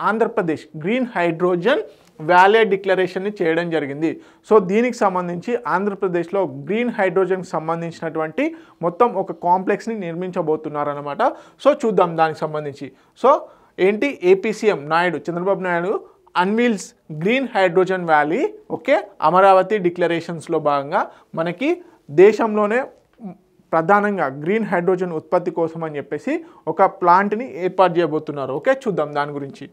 Andhra Pradesh green hydrogen valley డిక్లరేషన్ని చేయడం జరిగింది. So దీనికి సంబంధించి ఆంధ్రప్రదేశ్లో గ్రీన్ హైడ్రోజన్కి సంబంధించినటువంటి మొత్తం ఒక కాంప్లెక్స్ని నిర్మించబోతున్నారు అనమాట. సో చూద్దాం దానికి సంబంధించి. సో ఏంటి, AP CM Naidu Chandrababu Naidu unveils green hydrogen valley. Okay, Amaravati డిక్లరేషన్స్లో భాగంగా మనకి దేశంలోనే ప్రధానంగా గ్రీన్ హైడ్రోజన్ ఉత్పత్తి కోసం అని చెప్పేసి ఒక ప్లాంట్ని ఏర్పాటు చేయబోతున్నారు. ఓకే, చూద్దాం దాని గురించి.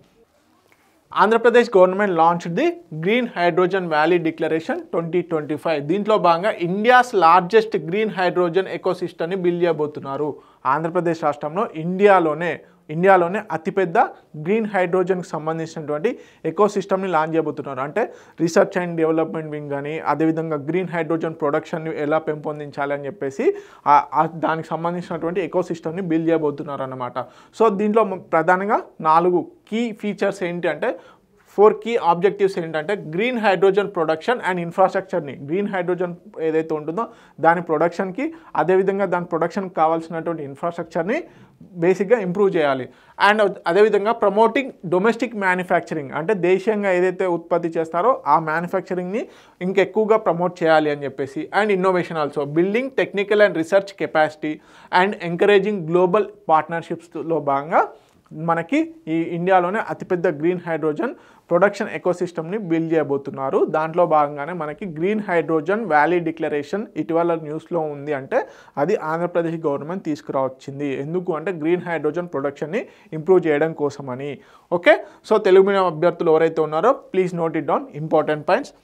Andhra Pradesh government launched the green hydrogen valley declaration 2025. దీంట్లో భాగంగా ఇండియాస్ లార్జెస్ట్ గ్రీన్ హైడ్రోజన్ ఎకోసిస్టమ్ని బిల్డ్ చేయబోతున్నారు. ఆంధ్రప్రదేశ్ రాష్ట్రంలో ఇండియాలోనే అతిపెద్ద గ్రీన్ హైడ్రోజన్కి సంబంధించినటువంటి ఎకోసిస్టమ్ని లాంచ్ చేయబోతున్నారు. అంటే రీసెర్చ్ అండ్ డెవలప్మెంట్ వింగ్ కానీ, అదేవిధంగా గ్రీన్ హైడ్రోజన్ ప్రొడక్షన్ని ఎలా పెంపొందించాలి అని చెప్పేసి దానికి సంబంధించినటువంటి ఎకోసిస్టమ్ని బిల్డ్ చేయబోతున్నారు అన్నమాట. సో దీంట్లో ప్రధానంగా 4 కీ ఫీచర్స్ ఏంటి అంటే, 4 కీ ఆబ్జెక్టివ్స్ ఏంటంటే గ్రీన్ హైడ్రోజన్ ప్రొడక్షన్ అండ్ ఇన్ఫ్రాస్ట్రక్చర్ని, గ్రీన్ హైడ్రోజన్ ఏదైతే ఉంటుందో దాని ప్రొడక్షన్కి, అదేవిధంగా దాని ప్రొడక్షన్కి కావాల్సినటువంటి ఇన్ఫ్రాస్ట్రక్చర్ని బేసిక్గా ఇంప్రూవ్ చేయాలి. అండ్ అదేవిధంగా ప్రమోటింగ్ డొమెస్టిక్ మ్యానుఫ్యాక్చరింగ్, అంటే దేశీయంగా ఏదైతే ఉత్పత్తి చేస్తారో ఆ మ్యానుఫ్యాక్చరింగ్ని ఇంకెక్కువగా ప్రమోట్ చేయాలి అని చెప్పేసి. And innovation also, building technical and research capacity and encouraging global పార్ట్నర్షిప్స్లో భాగంగా మనకి ఈ ఇండియాలోనే అతిపెద్ద గ్రీన్ హైడ్రోజన్ ప్రొడక్షన్ ఎకోసిస్టమ్ని బిల్డ్ చేయబోతున్నారు. దాంట్లో భాగంగానే మనకి గ్రీన్ హైడ్రోజన్ వ్యాలీ డిక్లరేషన్ ఇటీవల న్యూస్లో ఉంది. అంటే అది ఆంధ్రప్రదేశ్ గవర్నమెంట్ తీసుకురావచ్చింది. ఎందుకు అంటే గ్రీన్ హైడ్రోజన్ ప్రొడక్షన్ని ఇంప్రూవ్ చేయడం కోసమని. ఓకే, సో తెలుగు మీడియం అభ్యర్థులు ఎవరైతే ఉన్నారో please note it down important points.